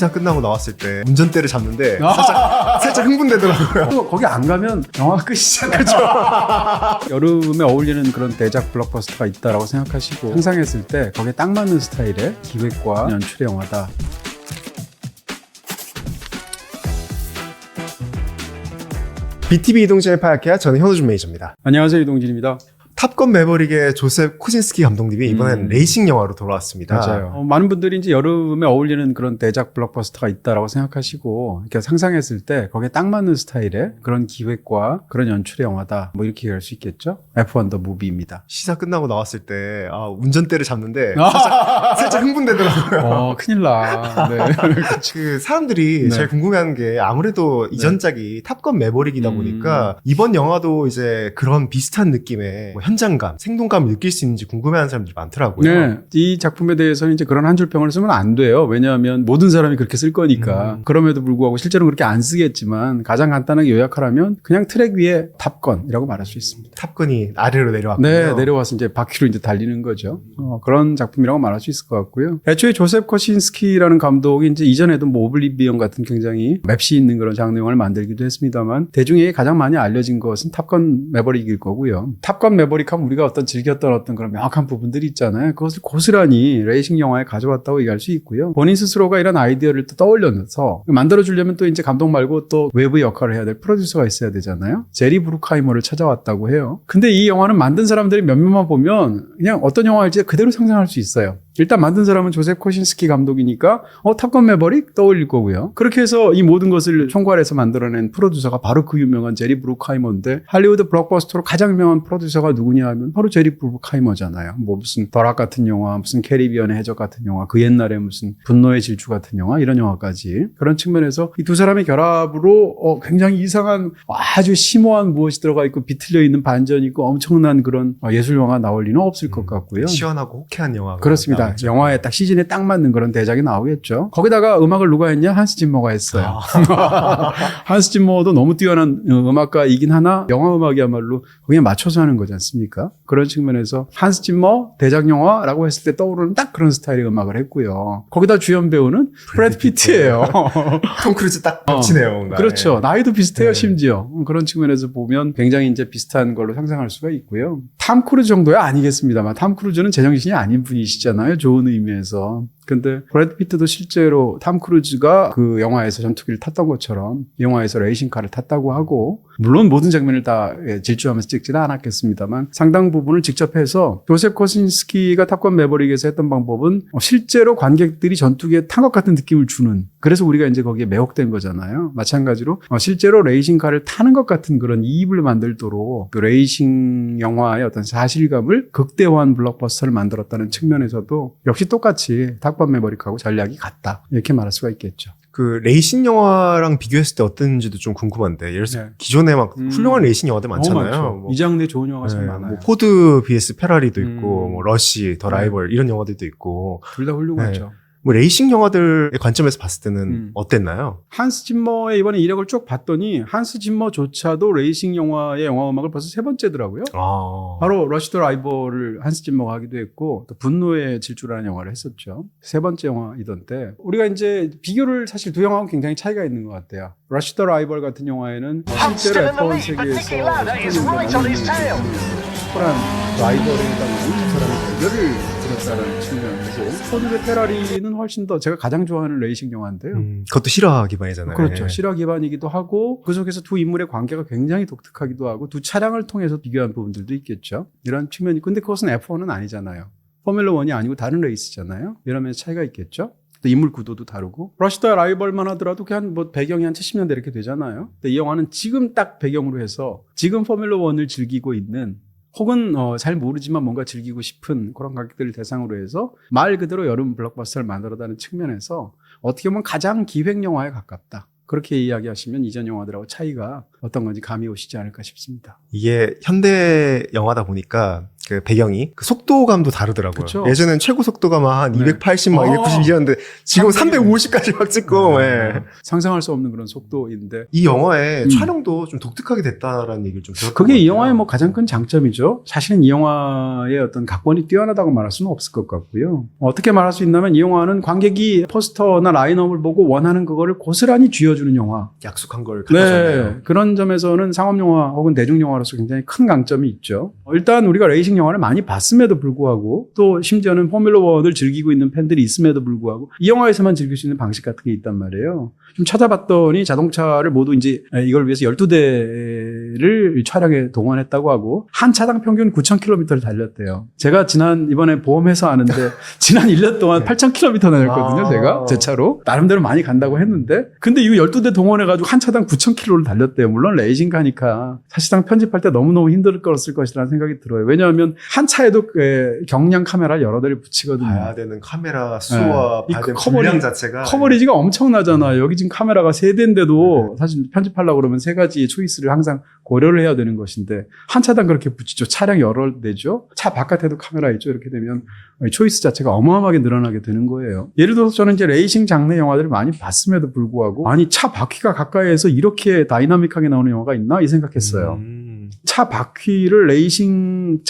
시사 끝나고 나왔을 때 운전대를 잡는데 살짝 흥분되더라고요. 또 거기 안 가면 영화가 끝이잖아요. 그렇죠. 여름에 어울리는 그런 대작 블록버스터가 있다라고 생각하시고 상상했을 때 거기에 딱 맞는 스타일의 기획과 연출의 영화다. BTV 이동진의 파약해야 저는 현우준 매니저입니다. 안녕하세요, 이동진입니다. 탑건 매버릭의 조셉 코신스키 감독님이 이번엔 레이싱 영화로 돌아왔습니다. 맞아요. 많은 분들이 이제 여름에 어울리는 그런 대작 블록버스터가 있다라고 생각하시고 이렇게 상상했을 때 거기에 딱 맞는 스타일의 그런 기획과 그런 연출의 영화다. 뭐 이렇게 얘기할 수 있겠죠. F1 The Movie입니다. 시사 끝나고 나왔을 때 운전대를 잡는데 살짝 흥분되더라고요. 큰일 나. 네. 그 사람들이 네. 제일 궁금해하는 게 아무래도 이전작이 탑건 매버릭이다 보니까 이번 영화도 이제 그런 비슷한 느낌의 뭐 현장감, 생동감을 느낄 수 있는지 궁금해하는 사람들이 많더라고요. 네, 이 작품에 대해서는 이제 그런 한 줄 평을 쓰면 안 돼요. 왜냐하면 모든 사람이 그렇게 쓸 거니까. 그럼에도 불구하고 실제로는 그렇게 안 쓰겠지만 가장 간단하게 요약하라면 그냥 트랙 위에 탑건이라고 말할 수 있습니다. 탑건이 아래로 내려왔군요. 네, 내려와서 이제 바퀴로 이제 달리는 거죠. 그런 작품이라고 말할 수 있을 것 같고요. 애초에 조셉 코신스키라는 감독이 이제 이전에도 뭐 오블리비언 같은 굉장히 맵시 있는 그런 장르 영화를 만들기도 했습니다만 대중에게 가장 많이 알려진 것은 탑건 매버릭일 거고요. 탑건 매버릭 하면 우리가 어떤 즐겼던 어떤 그런 명확한 부분들이 있잖아요. 그것을 고스란히 레이싱 영화에 가져왔다고 얘기할 수 있고요. 본인 스스로가 이런 아이디어를 또 떠올려서 만들어주려면 또 이제 감독 말고 또 외부 역할을 해야 될 프로듀서가 있어야 되잖아요. 제리 브루크하이머를 찾아왔다고 해요. 근데 이 영화는 만든 사람들이 몇몇만 보면 그냥 어떤 영화일지 그대로 상상할 수 있어요. 일단 만든 사람은 조셉 코신스키 감독이니까 탑건 매버릭 떠올릴 거고요. 그렇게 해서 이 모든 것을 총괄해서 만들어낸 프로듀서가 바로 그 유명한 제리 브루크하이머인데 할리우드 블록버스터로 가장 유명한 프로듀서가 누구냐 하면 바로 제리 브루크하이머잖아요. 뭐 무슨 버락 같은 영화, 무슨 캐리비안의 해적 같은 영화, 그 옛날에 무슨 분노의 질주 같은 영화, 이런 영화까지. 그런 측면에서 이 두 사람의 결합으로 굉장히 이상한 아주 심오한 무엇이 들어가 있고 비틀려 있는 반전이 있고 엄청난 그런 예술 영화가 나올 리는 없을 것 같고요. 시원하고 호쾌한 영화가 그렇습니다. 나오죠. 영화에 딱 시즌에 딱 맞는 그런 대작이 나오겠죠. 거기다가 음악을 누가 했냐? 한스 짐머가 했어요. 한스 짐머도 너무 뛰어난 음악가이긴 하나 영화 음악이야말로 거기에 맞춰서 하는 거지 않습니까? 그런 측면에서 한스 짐머 대작 영화라고 했을 때 떠오르는 딱 그런 스타일의 음악을 했고요. 거기다 주연 배우는 브래드 피트예요. 톰 크루즈 딱 겹치네요. 뭔가. 그렇죠. 네. 나이도 비슷해요. 네. 심지어. 그런 측면에서 보면 굉장히 이제 비슷한 걸로 상상할 수가 있고요. 탐 크루즈 정도야 아니겠습니다만 탐 크루즈는 제정신이 아닌 분이시잖아요. 좋은 의미에서. 근데 브래드 피트도 실제로 탐 크루즈가 그 영화에서 전투기를 탔던 것처럼 이 영화에서 레이싱카를 탔다고 하고 물론 모든 장면을 다 질주하면서 찍지는 않았겠습니다만 상당 부분을 직접 해서 조셉 코신스키가 탑건 매버릭에서 했던 방법은 실제로 관객들이 전투기에 탄 것 같은 느낌을 주는 그래서 우리가 이제 거기에 매혹된 거잖아요. 마찬가지로 실제로 레이싱카를 타는 것 같은 그런 이입을 만들도록 그 레이싱 영화의 어떤 사실감을 극대화한 블록버스터를 만들었다는 측면에서도 역시 똑같이 탑건 매버릭하고 전략이 같다. 이렇게 말할 수가 있겠죠. 그 레이싱 영화랑 비교했을 때 어땠는지도 좀 궁금한데 예를 들어서 네. 기존에 막 훌륭한 레이싱 영화들 많잖아요. 많죠. 뭐, 이 장르의 좋은 영화가 참 네, 많아요. 뭐 포드 vs 페라리도 있고 뭐 러시, 더 네. 라이벌 이런 영화들도 있고 둘 다 훌륭하죠. 뭐 레이싱 영화들의 관점에서 봤을 때는 어땠나요? 한스 짐머의 이번에 이력을 쭉 봤더니 한스 짐머조차도 레이싱 영화의 영화 음악을 벌써 세 번째더라고요. 바로 러시 더 라이벌을 한스 짐머가 하기도 했고 또 분노의 질주라는 영화를 했었죠. 세 번째 영화이던데 우리가 이제 비교를 사실 두 영화는 굉장히 차이가 있는 것 같아요. 러시 더 라이벌 같은 영화에는 실제로 F1 세계에서 슈퍼란 라이벌에 해당하는 사람의 대결을 들었다는 측면이고 포드 대 페라리는 훨씬 더 제가 가장 좋아하는 레이싱 영화인데요. 그것도 실화 기반이잖아요. 그렇죠. 예. 실화 기반이기도 하고 그 속에서 두 인물의 관계가 굉장히 독특하기도 하고 두 차량을 통해서 비교한 부분들도 있겠죠. 이런 측면이 있고 근데 그것은 F1은 아니잖아요. 포뮬러 1이 아니고 다른 레이스잖아요. 이런 면에서 차이가 있겠죠. 또 인물 구도도 다르고 러시 더 라이벌만 하더라도 그냥 뭐 배경이 한 70년대 이렇게 되잖아요. 근데 이 영화는 지금 딱 배경으로 해서 지금 포뮬러 1을 즐기고 있는 혹은 잘 모르지만 뭔가 즐기고 싶은 그런 관객들을 대상으로 해서 말 그대로 여름 블록버스터를 만들어다는 측면에서 어떻게 보면 가장 기획 영화에 가깝다. 그렇게 이야기하시면 이전 영화들하고 차이가 어떤 건지 감이 오시지 않을까 싶습니다. 이게 현대 영화다 보니까 그 배경이 그 속도감도 다르더라고요. 그쵸. 예전엔 최고 속도가 막 한 네. 280, 막 290이었는데 지금 350까지 막 찍고. 예. 상상할 수 없는 그런 속도인데 이 영화의 촬영도 좀 독특하게 됐다라는 얘기를 좀 들었던 그게 것 이 같아요. 영화의 뭐 가장 큰 장점이죠. 사실은 이 영화의 어떤 각본이 뛰어나다고 말할 수는 없을 것 같고요. 어떻게 말할 수 있냐면 이 영화는 관객이 포스터나 라인업을 보고 원하는 그거를 고스란히 쥐어주는 영화. 약속한 걸 갖다줬네요. 네, 그런 점에서는 상업영화 혹은 대중영화로서 굉장히 큰 강점이 있죠. 일단 우리가 레이싱 영화를 많이 봤음에도 불구하고 또 심지어는 포뮬러1을 즐기고 있는 팬들이 있음에도 불구하고 이 영화에서만 즐길 수 있는 방식 같은 게 있단 말이에요. 좀 찾아봤더니 자동차를 모두 이제 이걸 위해서 12대를 촬영에 동원했다고 하고 한 차당 평균 9,000km를 달렸대요. 제가 이번에 보험해서 아는데 지난 1년 동안 8,000km 다녔거든요. 제가 제 차로. 나름대로 많이 간다고 했는데 근데 이거 12대 동원해가지고 한 차당 9,000km를 달렸대요. 물론 레이싱 가니까 사실상 편집할 때 너무너무 힘들 것이라는 생각이 들어요. 왜냐하면 한 차에도 경량 카메라 여러 대를 붙이거든요. 봐야 되는 카메라 수와 이 봐야 되는 커버리- 분량 자체가 커버리지가 엄청나잖아요. 여기 지금 카메라가 3대인데도 사실 편집하려고 그러면 3가지의 초이스를 항상 고려를 해야 되는 것인데 한 차당 그렇게 붙이죠. 차량 여러 대죠. 차 바깥에도 카메라 있죠. 이렇게 되면 초이스 자체가 어마어마하게 늘어나게 되는 거예요. 예를 들어서 저는 이제 레이싱 장르 영화들을 많이 봤음에도 불구하고 아니 차 바퀴가 가까이에서 이렇게 다이나믹하게 나오는 영화가 있나 이 생각했어요. 차 바퀴를 레이싱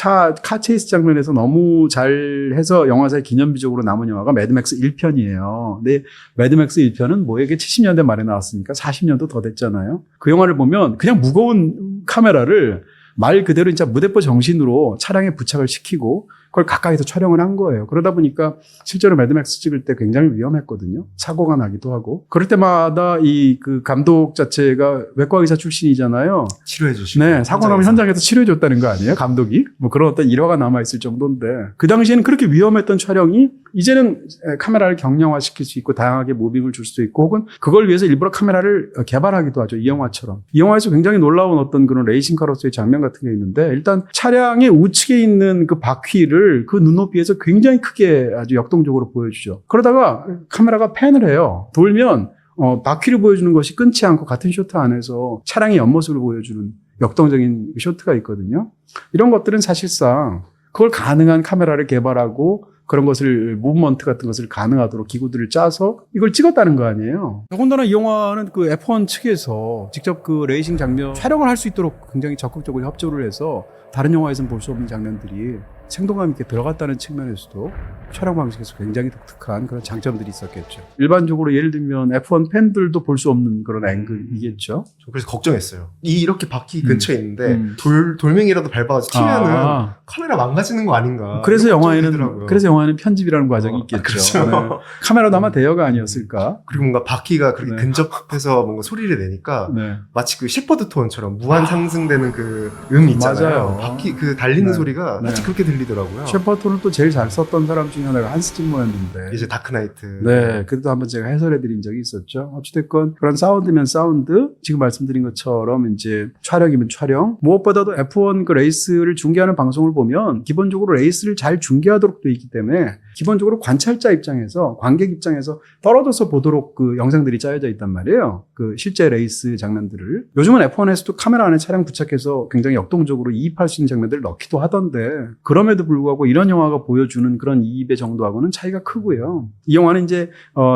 카체이스 장면에서 너무 잘 해서 영화사의 기념비적으로 남은 영화가 매드맥스 1편이에요. 근데 매드맥스 1편은 뭐에게 70년대 말에 나왔으니까 40년도 더 됐잖아요. 그 영화를 보면 그냥 무거운 카메라를 말 그대로 진짜 무대포 정신으로 차량에 부착을 시키고 그걸 가까이서 촬영을 한 거예요. 그러다 보니까 실제로 매드맥스 찍을 때 굉장히 위험했거든요. 사고가 나기도 하고. 그럴 때마다 그 감독 자체가 외과 의사 출신이잖아요. 치료해 주시고. 네, 사고 나면 현장에서 치료해 줬다는 거 아니에요? 감독이? 뭐 그런 어떤 일화가 남아있을 정도인데. 그 당시에는 그렇게 위험했던 촬영이 이제는 카메라를 경량화시킬 수 있고 다양하게 무빙을 줄 수도 있고 혹은 그걸 위해서 일부러 카메라를 개발하기도 하죠. 이 영화처럼. 이 영화에서 굉장히 놀라운 어떤 그런 레이싱카로서의 장면 같은 게 있는데 일단 차량의 우측에 있는 그 바퀴를 그 눈높이에서 굉장히 크게 아주 역동적으로 보여주죠. 그러다가 카메라가 팬을 해요. 돌면 바퀴를 보여주는 것이 끊지 않고 같은 쇼트 안에서 차량의 옆모습을 보여주는 역동적인 쇼트가 있거든요. 이런 것들은 사실상 그걸 가능한 카메라를 개발하고 그런 것을 무브먼트 같은 것을 가능하도록 기구들을 짜서 이걸 찍었다는 거 아니에요. 더군다나 이 영화는 그 F1 측에서 직접 그 레이싱 장면 촬영을 할 수 있도록 굉장히 적극적으로 협조를 해서 다른 영화에서는 볼 수 없는 장면들이 생동감 있게 들어갔다는 측면에서도 촬영 방식에서 굉장히 독특한 그런 장점들이 있었겠죠. 일반적으로 예를 들면 F1 팬들도 볼 수 없는 그런 앵글이겠죠. 저 그래서 걱정했어요. 이렇게 바퀴 근처에 있는데 음. 돌멩이라도 밟아서 튀면은 카메라 망가지는 거 아닌가. 그래서 이런 영화에는 걱정이 그래서 영화에는 편집이라는 과정이 있겠죠. 그렇죠. 네. 카메라도 아마 대여가 아니었을까. 그리고 뭔가 바퀴가 그렇게 네. 근접해서 뭔가 소리를 내니까 네. 마치 그 셰퍼드 톤처럼 무한 상승되는 그 있잖아요. 맞아요. 바퀴 그 달리는 네. 소리가 마치 네. 그렇게 들리더라고요. 셰퍼톤을 또 제일 잘 썼던 사람 중에 하나가 한스 짐머였는데. 이제 다크나이트. 네, 그래도 한번 제가 해설해드린 적이 있었죠. 어찌됐건 그런 사운드면 사운드, 지금 말씀드린 것처럼 이제 촬영이면 촬영. 무엇보다도 F1 그 레이스를 중계하는 방송을 보면 기본적으로 레이스를 잘 중계하도록 되어 있기 때문에 기본적으로 관찰자 입장에서 관객 입장에서 떨어져서 보도록 그 영상들이 짜여져 있단 말이에요. 그 실제 레이스 장면들을. 요즘은 F1에서도 카메라 안에 차량 부착해서 굉장히 역동적으로 이입할 수 있는 장면들을 넣기도 하던데 그럼에도 불구하고 이런 영화가 보여주는 그런 이입의 정도하고는 차이가 크고요. 이 영화는 이제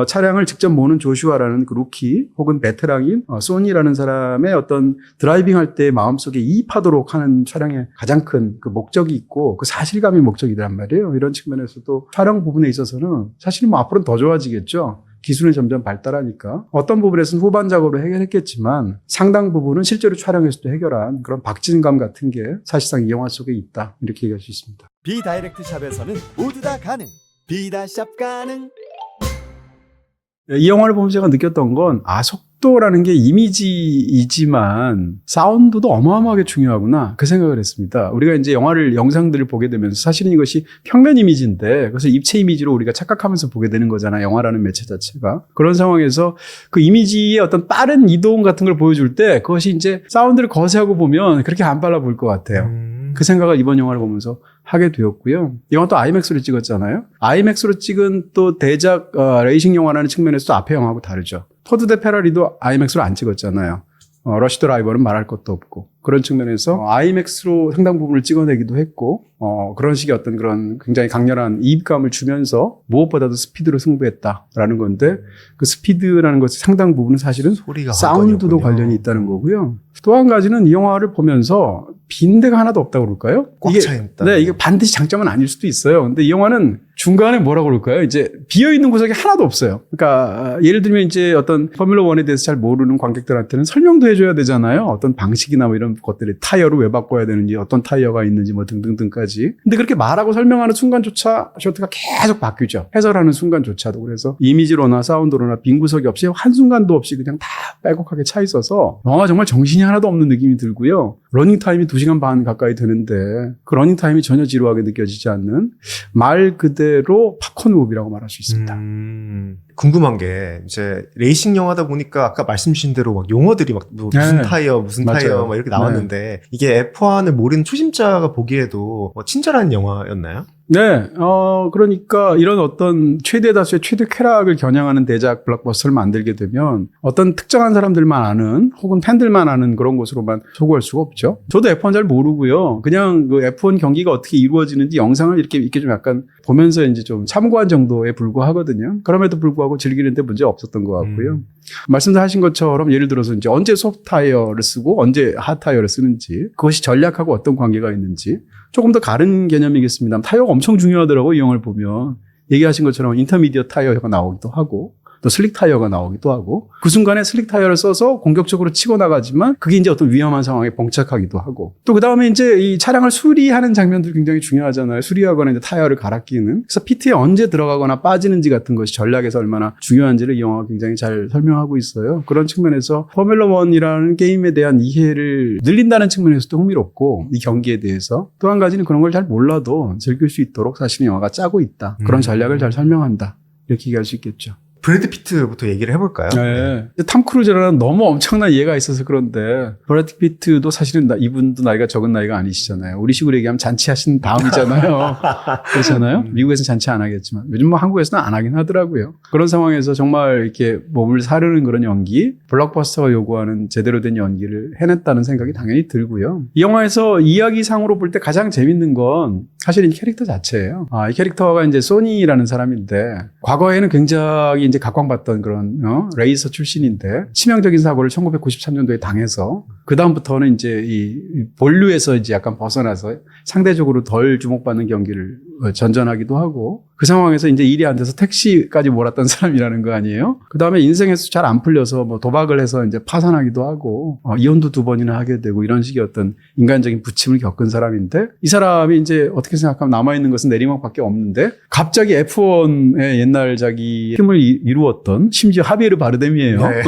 차량을 직접 모는 조슈아라는 그 루키 혹은 베테랑인 소니라는 사람의 어떤 드라이빙 할 때 마음속에 이입하도록 하는 촬영의 가장 큰 그 목적이 있고 그 사실감이 목적이란 말이에요. 이런 측면에서도 촬영 부분에 있어서는 사실 뭐 앞으로는 더 좋아지겠죠. 기술이 점점 발달하니까 어떤 부분에서는 후반 작업으로 해결했겠지만 상당 부분은 실제로 촬영에서도 해결한 그런 박진감 같은 게 사실상 이 영화 속에 있다 이렇게 얘기할 수 있습니다. 비다이렉트 샵에서는 모두 다 가능. 비다샵 가능. 이 영화를 보면서 제가 느꼈던 건 속도라는 게 이미지이지만 사운드도 어마어마하게 중요하구나 그 생각을 했습니다. 우리가 이제 영상들을 보게 되면서 사실은 이것이 평면 이미지인데 그래서 입체 이미지로 우리가 착각하면서 보게 되는 거잖아요. 영화라는 매체 자체가. 그런 상황에서 그 이미지의 어떤 빠른 이동 같은 걸 보여줄 때 그것이 이제 사운드를 거세하고 보면 그렇게 안 빨라 보일 것 같아요. 그 생각을 이번 영화를 보면서 하게 되었고요. 이 영화 또 아이맥스로 찍었잖아요. 아이맥스로 찍은 또 대작 레이싱 영화라는 측면에서도 앞에 영화하고 다르죠. 포드 대 페라리도 아이맥스로 안 찍었잖아요. 러시 드라이버는 말할 것도 없고 그런 측면에서 IMAX로 상당 부분을 찍어내기도 했고 그런 식의 어떤 그런 굉장히 강렬한 이입감을 주면서 무엇보다도 스피드로 승부했다라는 건데 그 스피드라는 것의 상당 부분은 사실은 소리가 사운드도 관련이 있다는 거고요. 또 한 가지는 이 영화를 보면서 빈대가 하나도 없다고 그럴까요? 꽉 차 있다. 네, 이게 반드시 장점은 아닐 수도 있어요. 근데 이 영화는 중간에 뭐라고 그럴까요? 이제 비어있는 구석이 하나도 없어요. 그러니까 예를 들면 이제 어떤 포뮬러 1에 대해서 잘 모르는 관객들한테는 설명도 해줘야 되잖아요. 어떤 방식이나 뭐 이런 것들이 타이어를 왜 바꿔야 되는지 어떤 타이어가 있는지 뭐 등등등까지. 근데 그렇게 말하고 설명하는 순간조차 쇼트가 계속 바뀌죠. 해설하는 순간조차도. 그래서 이미지로나 사운드로나 빈 구석이 없이 한순간도 없이 그냥 다 빼곡하게 차 있어서 영화 정말 정신이 하나도 없는 느낌이 들고요. 러닝타임이 2시간 반 가까이 되는데 그 러닝타임이 전혀 지루하게 느껴지지 않는 말 그대로 팝콘 무비라고 말할 수 있습니다. 궁금한 게 이제 레이싱 영화다 보니까 아까 말씀 주신 대로 막 용어들이 막 무슨 네. 타이어 무슨 맞아요. 타이어 막 이렇게 나왔는데 이게 F1을 모르는 초심자가 보기에도 친절한 영화였나요? 네, 그러니까 이런 어떤 최대 다수의 최대 쾌락을 겨냥하는 대작 블록버스터를 만들게 되면 어떤 특정한 사람들만 아는 혹은 팬들만 아는 그런 곳으로만 소구할 수가 없죠. 저도 F1 잘 모르고요. 그냥 그 F1 경기가 어떻게 이루어지는지 영상을 이렇게 좀 약간 보면서 이제 좀 참고한 정도에 불과하거든요. 그럼에도 불구하고 즐기는데 문제 없었던 것 같고요. 말씀하신 것처럼 예를 들어서 이제 언제 소프트 타이어를 쓰고 언제 핫 타이어를 쓰는지 그것이 전략하고 어떤 관계가 있는지 조금 더 다른 개념이겠습니다. 타이어가 엄청 중요하더라고요. 이 영화를 보면. 얘기하신 것처럼 인터미디어 타이어가 나오기도 하고 또 슬릭 타이어가 나오기도 하고 그 순간에 슬릭 타이어를 써서 공격적으로 치고 나가지만 그게 이제 어떤 위험한 상황에 봉착하기도 하고 또 그 다음에 이제 이 차량을 수리하는 장면들이 굉장히 중요하잖아요. 수리하거나 이제 타이어를 갈아 끼는. 그래서 피트에 언제 들어가거나 빠지는지 같은 것이 전략에서 얼마나 중요한지를 이 영화가 굉장히 잘 설명하고 있어요. 그런 측면에서 포뮬러 1이라는 게임에 대한 이해를 늘린다는 측면에서도 흥미롭고 이 경기에 대해서 또 한 가지는 그런 걸 잘 몰라도 즐길 수 있도록 사실은 영화가 짜고 있다. 그런 전략을 잘 설명한다. 이렇게 얘기할 수 있겠죠. 브래드 피트부터 얘기를 해볼까요? 네. 탐 크루즈라는 너무 엄청난 이해가 있어서 그런데 브래드 피트도 사실은 이분도 나이가 적은 나이가 아니시잖아요. 우리 식으로 얘기하면 잔치하신 다음이잖아요. 그렇잖아요. 미국에서는 잔치 안 하겠지만 요즘 뭐 한국에서는 안 하긴 하더라고요. 그런 상황에서 정말 이렇게 몸을 사르는 그런 연기, 블록버스터가 요구하는 제대로 된 연기를 해냈다는 생각이 당연히 들고요. 이 영화에서 이야기상으로 볼 때 가장 재밌는 건 사실 이 캐릭터 자체예요. 이 캐릭터가 이제 소니라는 사람인데 과거에는 굉장히 이제 각광받던 그런 레이서 출신인데 치명적인 사고를 1993년도에 당해서 그 다음부터는 이제 이 본류에서 이제 약간 벗어나서 상대적으로 덜 주목받는 경기를 전전하기도 하고 그 상황에서 이제 일이 안 돼서 택시까지 몰았던 사람이라는 거 아니에요? 그 다음에 인생에서 잘 안 풀려서 뭐 도박을 해서 이제 파산하기도 하고 이혼도 2번이나 하게 되고 이런 식의 어떤 인간적인 부침을 겪은 사람인데 이 사람이 이제 어떻게 생각하면 남아있는 것은 내리막밖에 없는데 갑자기 F1의 옛날작이 힘을 이루었던 심지어 하비에르 바르뎀이에요. 네.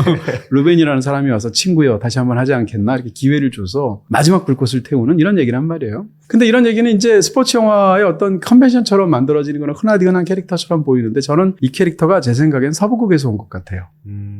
루벤이라는 사람이 와서 친구요 다시 한번 하지 않겠나 이렇게 기회를 줘서 마지막 불꽃을 태우는 이런 얘기를 한 말이에요. 근데 이런 얘기는 이제 스포츠 영화의 어떤 컨벤션처럼 만들어지는 거는 흔하디흔한 캐릭터처럼 보이는데 저는 이 캐릭터가 제 생각엔 서부극에서 온 것 같아요.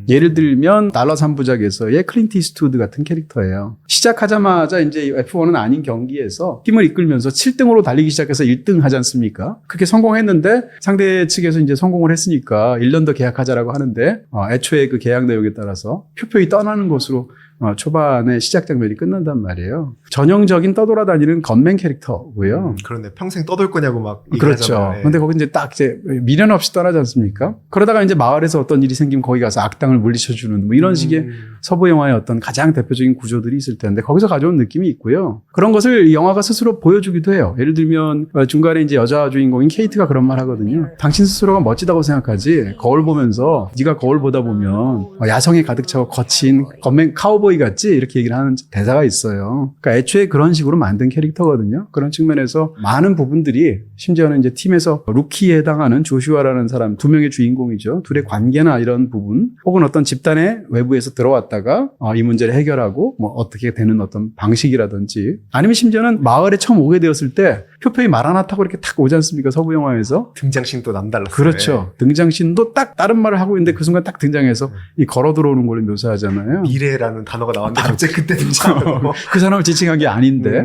예를 들면 달러 3부작에서의 클린트 이스트우드 같은 캐릭터예요. 시작하자마자 이제 F1은 아닌 경기에서 팀을 이끌면서 7등으로 달리기 시작해서 1등 하지 않습니까? 그렇게 성공했는데 상대 측에서 이제 성공을 했으니까 1년 더 계약하자라고 하는데 애초에 그 계약 내용에 따라서 표표히 떠나는 것으로 초반에 시작 장면이 끝난단 말이에요. 전형적인 떠돌아다니는 건맨 캐릭터고요. 그런데 평생 떠돌 거냐고 막 그렇죠. 얘기하잖아요. 근데 거기 이제 딱 이제 미련 없이 떠나지 않습니까? 그러다가 이제 마을에서 어떤 일이 생기면 거기 가서 악당을 물리쳐주는 뭐 이런 식의 서부 영화의 어떤 가장 대표적인 구조들이 있을 텐데 거기서 가져온 느낌이 있고요. 그런 것을 이 영화가 스스로 보여주기도 해요. 예를 들면 중간에 이제 여자 주인공인 케이트가 그런 말 하거든요. 당신 스스로가 멋지다고 생각하지 거울 보면서 네가 거울 보다 보면 야성에 가득 차고 거친 건맨 카우보이 같지? 이렇게 얘기를 하는 대사가 있어요. 그러니까 애초에 그런 식으로 만든 캐릭터거든요. 그런 측면에서 많은 부분들이 심지어는 이제 팀에서 루키에 해당하는 조슈아라는 사람 2명의 주인공이죠. 둘의 관계나 이런 부분 혹은 어떤 집단의 외부에서 들어왔다가 이 문제를 해결하고 뭐 어떻게 되는 어떤 방식이라든지 아니면 심지어는 마을에 처음 오게 되었을 때 표표히 말 하나 타고 이렇게 탁 오지 않습니까? 서부 영화에서. 등장신도 남달랐어요. 그렇죠. 등장신도 딱 다른 말을 하고 있는데 그 순간 딱 등장해서 이 걸어 들어오는 걸 묘사하잖아요. 미래라는 단어가 나왔는데 갑자기 그때 등장하고 그 사람을 지칭한 게 아닌데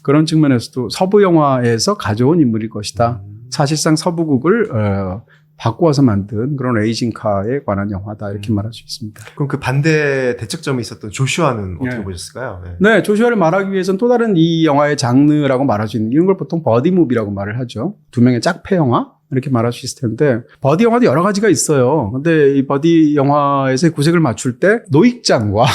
그런 측면에서도 서부 영화에서 가져온 인물일 것이다. 사실상 서부국을 바꾸어서 만든 그런 레이싱카에 관한 영화다 이렇게 말할 수 있습니다. 그럼 그 반대 대척점이 있었던 조슈아는 어떻게 네. 보셨을까요? 네. 네, 조슈아를 말하기 위해서는 또 다른 이 영화의 장르라고 말할 수 있는 이런 걸 보통 버디 무비라고 말을 하죠. 두 명의 짝패 영화 이렇게 말할 수 있을 텐데 버디 영화도 여러 가지가 있어요. 근데 이 버디 영화에서의 구색을 맞출 때 노익장과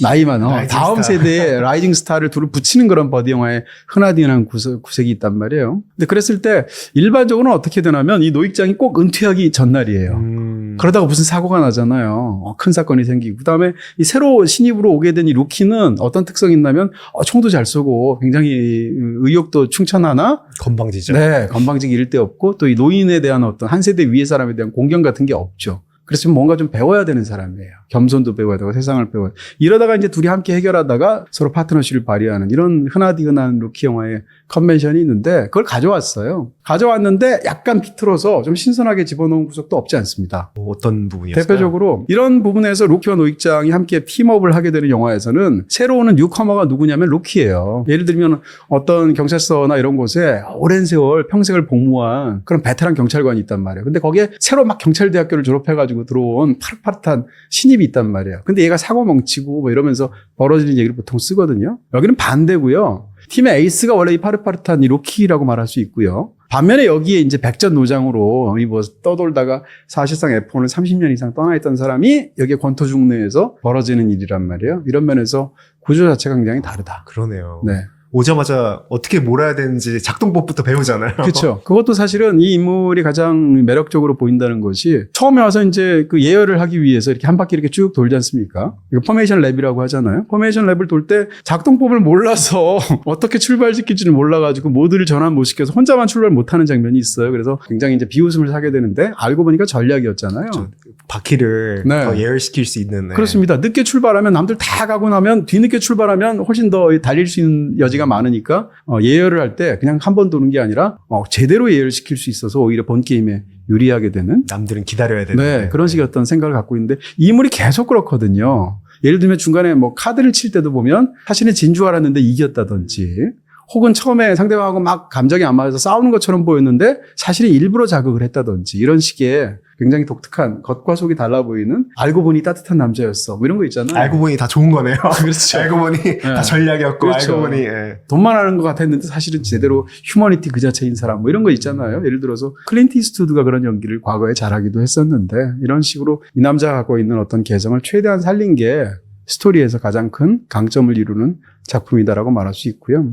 나이 많은 라이징 다음 스타. 세대의 라이징 스타를 둘을 붙이는 그런 버디 영화에 흔하디흔한 구색이 있단 말이에요. 근데 그랬을 때 일반적으로는 어떻게 되냐면 이 노익장이 꼭 은퇴하기 전날이에요. 그러다가 무슨 사고가 나잖아요. 큰 사건이 생기고. 그다음에 이 새로 신입으로 오게 된 이 루키는 어떤 특성이 있냐면 총도 잘 쏘고 굉장히 의욕도 충천하나 건방지죠. 네, 건방지게 이를 데 없고 또 이 노인에 대한 어떤 한 세대 위의 사람에 대한 공경 같은 게 없죠. 그래서 뭔가 좀 배워야 되는 사람이에요. 겸손도 배워야 되고 세상을 배워야 되고. 이러다가 이제 둘이 함께 해결하다가 서로 파트너십을 발휘하는 이런 흔하디흔한 루키 영화의 컨벤션이 있는데 그걸 가져왔어요. 가져왔는데 약간 비틀어서 좀 신선하게 집어넣은 구석도 없지 않습니다. 어떤 부분이었어요? 대표적으로 이런 부분에서 루키와 노익장이 함께 팀업을 하게 되는 영화에서는 새로 오는 뉴커머가 누구냐면 루키예요. 예를 들면 어떤 경찰서나 이런 곳에 오랜 세월 평생을 복무한 그런 베테랑 경찰관이 있단 말이에요. 근데 거기에 새로 막 경찰대학교를 졸업해가지고 들어온 파릇파릇한 신입이 있단 말이에요. 근데 얘가 사고 멍치고 뭐 이러면서 벌어지는 얘기를 보통 쓰거든요. 여기는 반대고요. 팀의 에이스가 원래 이 파릇파릇한 이 루키라고 말할 수 있고요. 반면에 여기에 이제 백전노장으로 이 뭐 떠돌다가 사실상 F1을 30년 이상 떠나 있던 사람이 여기에 권토중내에서 벌어지는 일이란 말이에요. 이런 면에서 구조 자체가 굉장히 다르다. 그러네요. 네. 오자마자 어떻게 몰아야 되는지 작동법부터 배우잖아요. 그렇죠. 그것도 사실은 이 인물이 가장 매력적으로 보인다는 것이 처음에 와서 이제 그 예열을 하기 위해서 이렇게 한 바퀴 이렇게 쭉 돌지 않습니까? 이거 포메이션 랩이라고 하잖아요. 포메이션 랩을 돌 때 작동법을 몰라서 어떻게 출발시킬지를 몰라가지고 모두를 전환 못 시켜서 혼자만 출발 못하는 장면이 있어요. 그래서 굉장히 이제 비웃음을 사게 되는데 알고 보니까 전략이었잖아요. 바퀴를 네. 더 예열시킬 수 있는. 네. 그렇습니다. 늦게 출발하면 남들 다 가고 나면 뒤늦게 출발하면 훨씬 더 달릴 수 있는 여지가 많으니까 예열을 할 때 그냥 한 번 도는 게 아니라 제대로 예열을 시킬 수 있어서 오히려 본 게임에 유리하게 되는 남들은 기다려야 되는. 네, 그런 식의 어떤 생각을 갖고 있는데 이 인물이 계속 그렇거든요. 예를 들면 중간에 뭐 카드를 칠 때도 보면 사실은 진 줄 알았는데 이겼다든지 혹은 처음에 상대방하고 막 감정이 안 맞아서 싸우는 것처럼 보였는데 사실은 일부러 자극을 했다든지 이런 식의 굉장히 독특한 겉과 속이 달라 보이는 알고 보니 따뜻한 남자였어 뭐 이런 거 있잖아요. 알고 보니 다 좋은 거네요. 그렇죠. 알고 보니 다 전략이었고 그렇죠. 알고 보니 예. 돈만 하는 것 같았는데 사실은 제대로 휴머니티 그 자체인 사람 뭐 이런 거 있잖아요. 예를 들어서 클린트 이스트우드가 그런 연기를 과거에 잘하기도 했었는데 이런 식으로 이 남자가 갖고 있는 어떤 개성을 최대한 살린 게 스토리에서 가장 큰 강점을 이루는 작품이다라고 말할 수 있고요.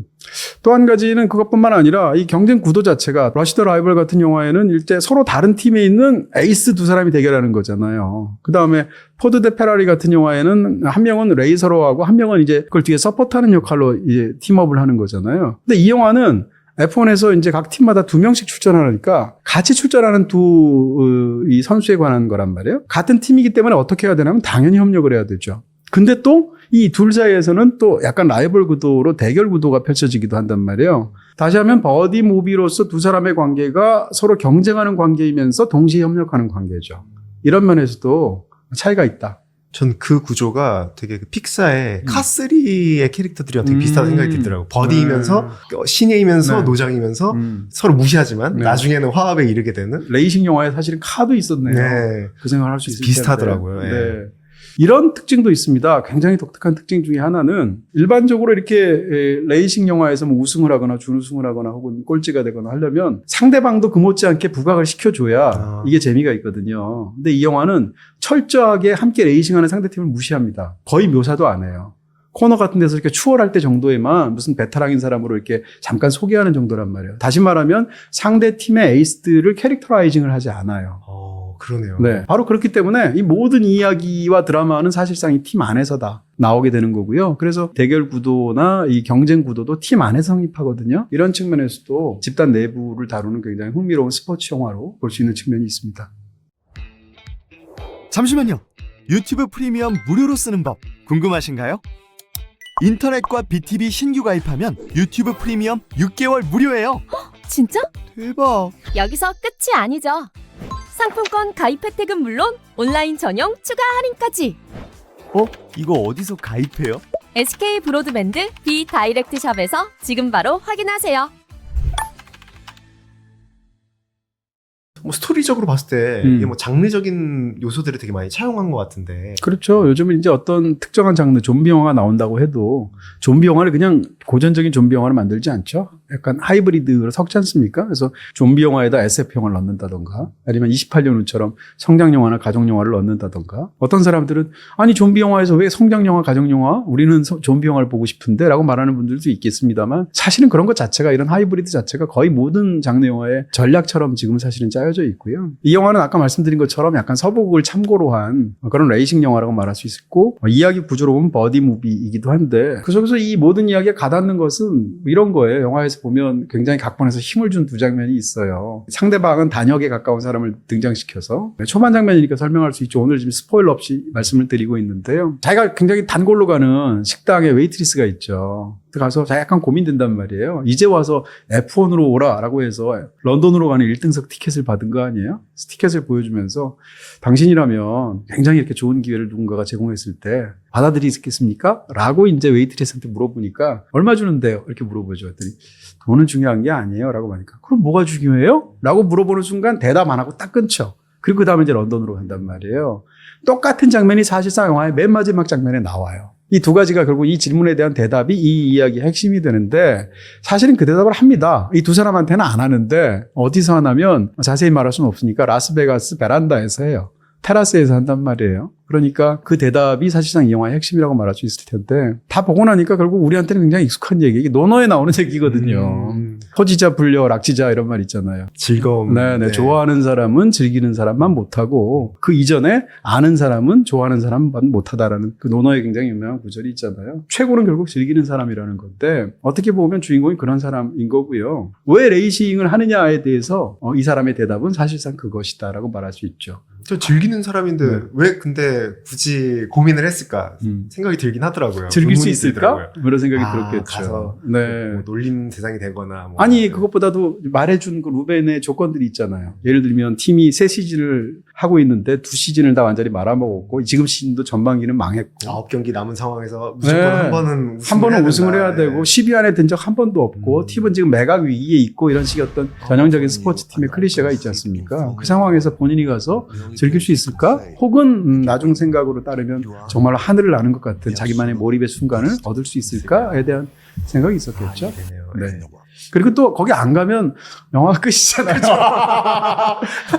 또 한 가지는 그것뿐만 아니라 이 경쟁 구도 자체가 러시 더 라이벌 같은 영화에는 일제 서로 다른 팀에 있는 에이스 두 사람이 대결하는 거잖아요. 그 다음에 포드 대 페라리 같은 영화에는 한 명은 레이서로 하고 한 명은 이제 그걸 뒤에 서포트하는 역할로 이제 팀업을 하는 거잖아요. 근데 이 영화는 F1에서 이제 각 팀마다 2명씩 출전하니까 같이 출전하는 이 선수에 관한 거란 말이에요. 같은 팀이기 때문에 어떻게 해야 되냐면 당연히 협력을 해야 되죠. 근데 또 이 둘 사이에서는 또 약간 라이벌 구도로 대결 구도가 펼쳐지기도 한단 말이에요. 다시 하면 버디 무비로서 두 사람의 관계가 서로 경쟁하는 관계이면서 동시에 협력하는 관계죠. 이런 면에서도 차이가 있다. 전 그 구조가 되게 그 픽사의 카3의 캐릭터들이랑 되게 비슷하다고 생각이 들더라고요. 버디이면서 신예이면서 네. 노장이면서 서로 무시하지만 네. 나중에는 화합에 이르게 되는. 레이싱 영화에 사실은 카도 있었네요. 네. 그 생각을 할 수 있을 비슷하더라고요. 텐데. 예. 네. 이런 특징도 있습니다. 굉장히 독특한 특징 중에 하나는 일반적으로 이렇게 레이싱 영화에서 뭐 우승을 하거나 준우승을 하거나 혹은 꼴찌가 되거나 하려면 상대방도 그 못지않게 부각을 시켜줘야 이게 재미가 있거든요. 근데 이 영화는 철저하게 함께 레이싱하는 상대팀을 무시합니다. 거의 묘사도 안 해요. 코너 같은 데서 이렇게 추월할 때 정도에만 무슨 베테랑인 사람으로 이렇게 잠깐 소개하는 정도란 말이에요. 다시 말하면 상대 팀의 에이스들을 캐릭터라이징을 하지 않아요. 그러네요. 네. 바로 그렇기 때문에 이 모든 이야기와 드라마는 사실상 이 팀 안에서 다 나오게 되는 거고요. 그래서 대결 구도나 이 경쟁 구도도 팀 안에서 성립하거든요. 이런 측면에서도 집단 내부를 다루는 굉장히 흥미로운 스포츠 영화로 볼 수 있는 측면이 있습니다. 잠시만요. 유튜브 프리미엄 무료로 쓰는 법 궁금하신가요? 인터넷과 BTV 신규 가입하면 유튜브 프리미엄 6개월 무료예요. 진짜? 대박. 여기서 끝이 아니죠. 상품권 가입 혜택은 물론 온라인 전용 추가 할인까지. 이거 어디서 가입해요? SK 브로드밴드 비다이렉트 샵에서 지금 바로 확인하세요. 뭐 스토리적으로 봤을 때 음. 이게 뭐 장르적인 요소들을 되게 많이 차용한 것 같은데. 그렇죠. 요즘은 이제 어떤 특정한 장르 좀비 영화가 나온다고 해도 좀비 영화를 그냥 고전적인 좀비 영화를 만들지 않죠. 약간 하이브리드로 섞지 않습니까? 그래서 좀비 영화에다 SF 영화를 넣는다던가 아니면 28년 후처럼 성장 영화나 가족 영화를 넣는다던가 어떤 사람들은 아니 좀비 영화에서 왜 성장 영화, 가족 영화? 우리는 좀비 영화를 보고 싶은데 라고 말하는 분들도 있겠습니다만 사실은 그런 것 자체가 이런 하이브리드 자체가 거의 모든 장르 영화의 전략처럼 지금 사실은 짜여져 있고요. 이 영화는 아까 말씀드린 것처럼 약간 서부극을 참고로 한 그런 레이싱 영화라고 말할 수 있고 이야기 구조로 보면 버디 무비이기도 한데 그 속에서 이 모든 이야기가 가닿는 것은 이런 거예요. 영화에서 보면 굉장히 각본에서 힘을 준 두 장면이 있어요. 상대방은 단역에 가까운 사람을 등장시켜서 초반 장면이니까 설명할 수 있죠. 오늘 지금 스포일러 없이 말씀을 드리고 있는데요. 자기가 굉장히 단골로 가는 식당에 웨이트리스가 있죠. 가서 자기 약간 고민된단 말이에요. 이제 와서 F1으로 오라라고 해서 런던으로 가는 1등석 티켓을 받은 거 아니에요? 티켓을 보여주면서 당신이라면 굉장히 이렇게 좋은 기회를 누군가가 제공했을 때 받아들이겠습니까? 라고 이제 웨이트리스한테 물어보니까 얼마 주는데요? 이렇게 물어보죠. 그랬더니 돈은 중요한 게 아니에요. 라고 하니까 그럼 뭐가 중요해요? 라고 물어보는 순간 대답 안 하고 딱 끊죠. 그리고 그 다음에 이제 런던으로 간단 말이에요. 똑같은 장면이 사실상 영화의 맨 마지막 장면에 나와요. 이 두 가지가 결국 이 질문에 대한 대답이 이 이야기의 핵심이 되는데 사실은 그 대답을 합니다. 이 두 사람한테는 안 하는데 어디서 하냐면 자세히 말할 수는 없으니까 라스베가스 베란다에서 해요. 테라스에서 한단 말이에요. 그러니까 그 대답이 사실상 이 영화의 핵심이라고 말할 수 있을 텐데 다 보고 나니까 결국 우리한테는 굉장히 익숙한 얘기. 이게 논어에 나오는 얘기거든요. 호지자 불려 락지자 이런 말 있잖아요. 즐거움. 네. 좋아하는 사람은 즐기는 사람만 못하고 그 이전에 아는 사람은 좋아하는 사람만 못하다라는 그 논어에 굉장히 유명한 구절이 있잖아요. 최고는 결국 즐기는 사람이라는 건데 어떻게 보면 주인공이 그런 사람인 거고요. 왜 레이싱을 하느냐에 대해서 이 사람의 대답은 사실상 그것이다라고 말할 수 있죠. 저 즐기는 사람인데 네. 왜 근데 굳이 고민을 했을까 생각이 들긴 하더라고요. 즐길 수 의문이 있을까? 들더라고요. 그런 생각이 아, 들었겠죠. 가서 네. 뭐 놀림 대상이 되거나 뭐. 아니 그것보다도 말해준 그 루벤의 조건들이 있잖아요. 예를 들면 팀이 3시즌을 하고 있는데 2시즌을 다 완전히 말아먹었고 지금 시즌도 전반기는 망했고 9경기 남은 상황에서 무조건 네. 한 번은 우승을 해야 된다. 되고 10위 안에 든 적 한 번도 없고 팀은 지금 매각 위기에 있고 이런 식의 어떤 전형적인 스포츠 팀의 클리셰가 있지 않습니까? 그 상황에서 본인이 가서 즐길 수 있을까? 혹은 나중 생각으로 따르면 정말 하늘을 나는 것 같은 자기만의 몰입의 순간을 얻을 수 있을까에 대한 생각이 있었겠죠. 네. 그리고 또 거기 안 가면 영화가 끝이잖아요.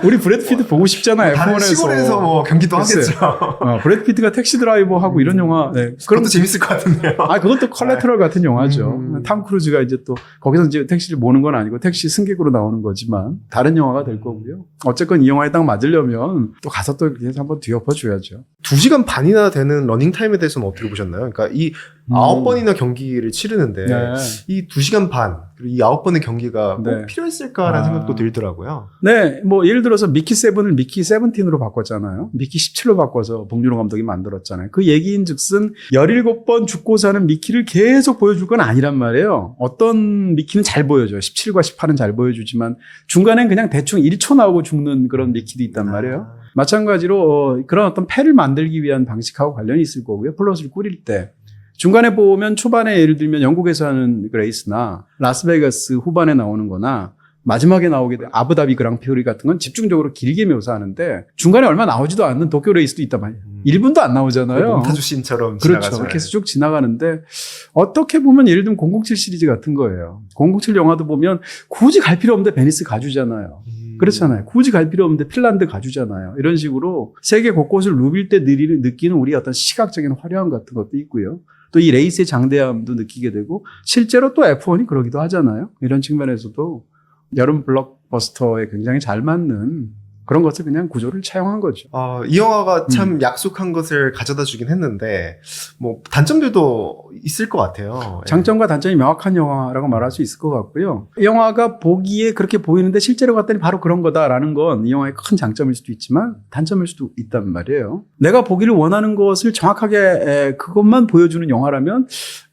우리 브래드 피트 보고 싶잖아요. 다른 F1에서. 시골에서 뭐 경기도 글쎄. 하겠죠. 브래드 피트가 택시 드라이버 하고 이런 영화. 네. 그것도 재밌을 것 같은데요. 그것도 컬레터럴 같은 영화죠. 탐 크루즈가 이제 또 거기서 이제 택시를 모는 건 아니고 택시 승객으로 나오는 거지만 다른 영화가 될 거고요. 어쨌건 이 영화에 딱 맞으려면 또 가서 또 이렇게 한번 뒤엎어 줘야죠. 2시간 반이나 되는 러닝타임에 대해서는 어떻게 보셨나요? 그러니까 이 9번이나 경기를 치르는데 네. 이 2시간 반 그리고 이 9번의 경기가 네. 꼭 필요했을까라는 생각도 들더라고요. 네, 뭐 예를 들어서 미키 7을 미키 17으로 바꿨잖아요. 미키 17로 바꿔서 봉준호 감독이 만들었잖아요. 그 얘기인즉슨 17번 죽고 사는 미키를 계속 보여줄 건 아니란 말이에요. 어떤 미키는 잘 보여줘요. 17과 18은 잘 보여주지만 중간엔 그냥 대충 1초 나오고 죽는 그런 미키도 있단 말이에요. 마찬가지로 그런 어떤 패를 만들기 위한 방식하고 관련이 있을 거고요. 플롯을 꾸릴 때. 중간에 보면 초반에 예를 들면 영국에서 하는 그 레이스나 라스베가스 후반에 나오는 거나 마지막에 나오게 된 아부다비 그랑프리 같은 건 집중적으로 길게 묘사하는데 중간에 얼마 나오지도 않는 도쿄 레이스도 있단 말이에요. 1분도 안 나오잖아요. 몬타주 씬처럼 그렇죠. 지나가잖아요. 그렇게 해서 쭉 지나가는데 어떻게 보면 예를 들면 007 시리즈 같은 거예요. 007 영화도 보면 굳이 갈 필요 없는데 베니스 가주잖아요. 그렇잖아요. 굳이 갈 필요 없는데 핀란드 가주잖아요. 이런 식으로 세계 곳곳을 누빌 때 느끼는 우리 어떤 시각적인 화려함 같은 것도 있고요. 또 이 레이스의 장대함도 느끼게 되고 실제로 또 F1이 그러기도 하잖아요. 이런 측면에서도 여름 블록버스터에 굉장히 잘 맞는 그런 것을 그냥 구조를 차용한 거죠. 이 영화가 참 약속한 것을 가져다 주긴 했는데 뭐 단점들도 있을 것 같아요. 장점과 단점이 명확한 영화라고 말할 수 있을 것 같고요. 이 영화가 보기에 그렇게 보이는데 실제로 봤더니 바로 그런 거다라는 건 이 영화의 큰 장점일 수도 있지만 단점일 수도 있단 말이에요. 내가 보기를 원하는 것을 정확하게 그것만 보여주는 영화라면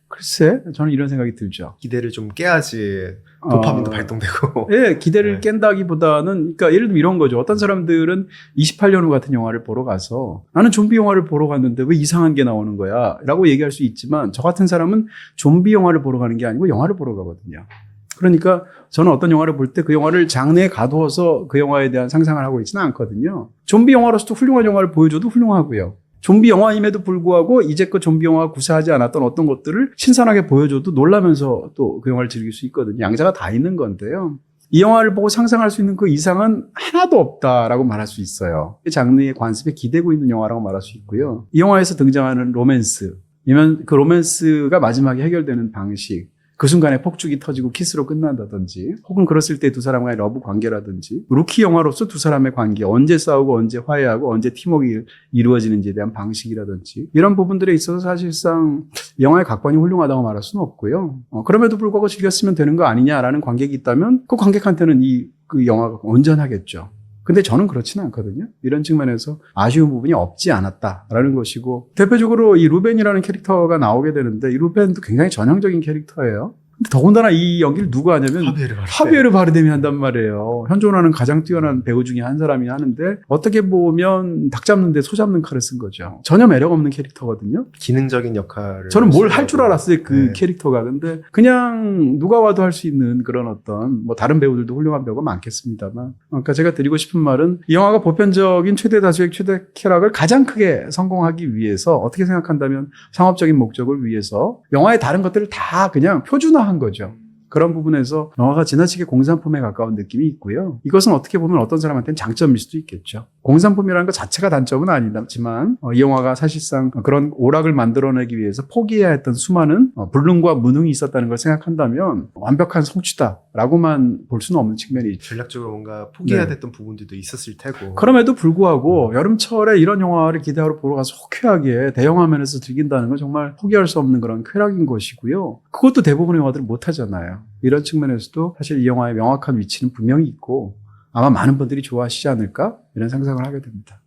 글쎄 저는 이런 생각이 들죠. 기대를 좀 깨야지 도파민도 발동되고. 예, 기대를 네. 깬다기보다는, 그러니까 예를 들면 이런 거죠. 어떤 사람들은 28년 후 같은 영화를 보러 가서 나는 좀비 영화를 보러 갔는데 왜 이상한 게 나오는 거야? 라고 얘기할 수 있지만 저 같은 사람은 좀비 영화를 보러 가는 게 아니고 영화를 보러 가거든요. 그러니까 저는 어떤 영화를 볼 때 그 영화를 장르에 가두어서 그 영화에 대한 상상을 하고 있지는 않거든요. 좀비 영화로서도 훌륭한 영화를 보여줘도 훌륭하고요. 좀비 영화임에도 불구하고 이제껏 좀비 영화가 구사하지 않았던 어떤 것들을 신선하게 보여줘도 놀라면서 또 그 영화를 즐길 수 있거든요. 양자가 다 있는 건데요. 이 영화를 보고 상상할 수 있는 그 이상은 하나도 없다라고 말할 수 있어요. 장르의 관습에 기대고 있는 영화라고 말할 수 있고요. 이 영화에서 등장하는 로맨스, 아니면 그 로맨스가 마지막에 해결되는 방식, 그 순간에 폭죽이 터지고 키스로 끝난다든지, 혹은 그랬을 때 두 사람 간의 러브 관계라든지, 루키 영화로서 두 사람의 관계, 언제 싸우고 언제 화해하고 언제 팀워크가 이루어지는지에 대한 방식이라든지, 이런 부분들에 있어서 사실상 영화의 각본이 훌륭하다고 말할 수는 없고요. 그럼에도 불구하고 즐겼으면 되는 거 아니냐라는 관객이 있다면 그 관객한테는 그 영화가 온전하겠죠. 근데 저는 그렇지는 않거든요. 이런 측면에서 아쉬운 부분이 없지 않았다라는 것이고, 대표적으로 이 루벤이라는 캐릭터가 나오게 되는데, 이 루벤도 굉장히 전형적인 캐릭터예요. 근데 더군다나 이 연기를 누가 하냐면 하비에르 바르뎀이 한단 말이에요. 현존하는 가장 뛰어난 배우 중에 한 사람이 하는데, 어떻게 보면 닭 잡는데 소 잡는 칼을 쓴 거죠. 전혀 매력 없는 캐릭터거든요. 기능적인 역할을. 저는 뭘 할 줄 알았어요, 그 네. 캐릭터가. 근데 그냥 누가 와도 할 수 있는 그런 어떤, 뭐 다른 배우들도 훌륭한 배우가 많겠습니다만, 그러니까 제가 드리고 싶은 말은, 이 영화가 보편적인 최대 다수의 최대 쾌락을 가장 크게 성공하기 위해서, 어떻게 생각한다면 상업적인 목적을 위해서 영화의 다른 것들을 다 그냥 표준화한 거죠. 그런 부분에서 영화가 지나치게 공산품에 가까운 느낌이 있고요. 이것은 어떻게 보면 어떤 사람한테는 장점일 수도 있겠죠. 공산품이라는 것 자체가 단점은 아니지만, 이 영화가 사실상 그런 오락을 만들어내기 위해서 포기해야 했던 수많은 불능과 무능이 있었다는 걸 생각한다면 완벽한 성취다라고만 볼 수는 없는 측면이 있죠. 전략적으로 뭔가 포기해야 네. 됐던 부분들도 있었을 테고. 그럼에도 불구하고 여름철에 이런 영화를 기대하러 보러 가서 호쾌하게 대형화면에서 즐긴다는 건 정말 포기할 수 없는 그런 쾌락인 것이고요. 그것도 대부분의 영화들은 못하잖아요. 이런 측면에서도 사실 이 영화의 명확한 위치는 분명히 있고, 아마 많은 분들이 좋아하시지 않을까? 이런 상상을 하게 됩니다.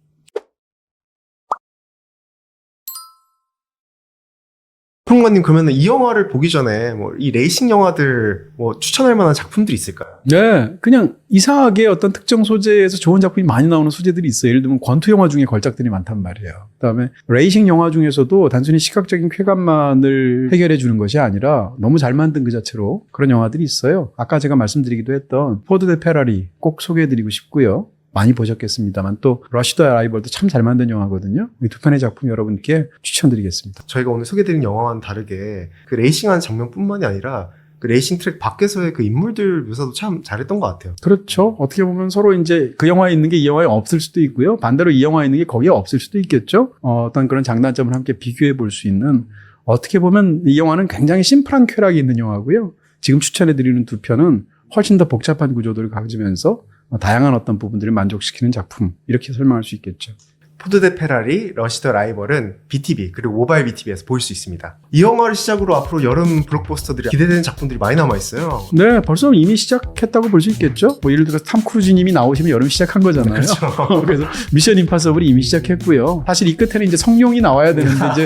평론가님, 그러면 이 영화를 보기 전에 뭐 이 레이싱 영화들 뭐 추천할 만한 작품들이 있을까요? 네, 그냥 이상하게 어떤 특정 소재에서 좋은 작품이 많이 나오는 소재들이 있어요. 예를 들면 권투 영화 중에 걸작들이 많단 말이에요. 그다음에 레이싱 영화 중에서도 단순히 시각적인 쾌감만을 해결해 주는 것이 아니라 너무 잘 만든 그 자체로 그런 영화들이 있어요. 아까 제가 말씀드리기도 했던 포드 대 페라리 꼭 소개해드리고 싶고요. 많이 보셨겠습니다만, 또 러시 더 라이벌도 참 잘 만든 영화거든요. 이 두 편의 작품 여러분께 추천드리겠습니다. 저희가 오늘 소개드린 영화와는 다르게 그 레이싱하는 장면뿐만이 아니라 그 레이싱 트랙 밖에서의 그 인물들 묘사도 참 잘했던 것 같아요. 그렇죠. 어떻게 보면 서로 이제 그 영화에 있는 게 이 영화에 없을 수도 있고요. 반대로 이 영화에 있는 게 거기에 없을 수도 있겠죠. 어떤 그런 장단점을 함께 비교해 볼 수 있는, 어떻게 보면 이 영화는 굉장히 심플한 쾌락이 있는 영화고요. 지금 추천해드리는 두 편은 훨씬 더 복잡한 구조들을 가지면서 다양한 어떤 부분들을 만족시키는 작품, 이렇게 설명할 수 있겠죠. 포드 대 페라리, 러시 더 라이벌은 BTV 그리고 모바일 BTV에서 볼 수 있습니다. 이 영화를 시작으로 앞으로 여름 블록버스터들이 기대되는 작품들이 많이 남아있어요. 네, 벌써 이미 시작했다고 볼 수 있겠죠. 뭐 예를 들어서 탐 크루즈님이 나오시면 여름 시작한 거잖아요. 그렇죠. 그래서 미션 임파서블이 이미 시작했고요. 사실 이 끝에는 이제 성룡이 나와야 되는데, 이제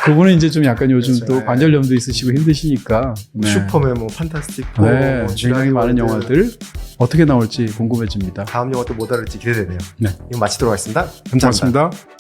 그분은 이제 좀 약간 요즘 그렇죠. 또 네. 관절염도 있으시고 힘드시니까. 네. 슈퍼맨, 뭐 판타스틱 4, 네, 뭐 굉장히 많은 영화들 어떻게 나올지 궁금해집니다. 다음 영화 또 뭐 다를지 기대되네요. 네. 이거 마치도록 하겠습니다. 감사합니다. 고맙습니다.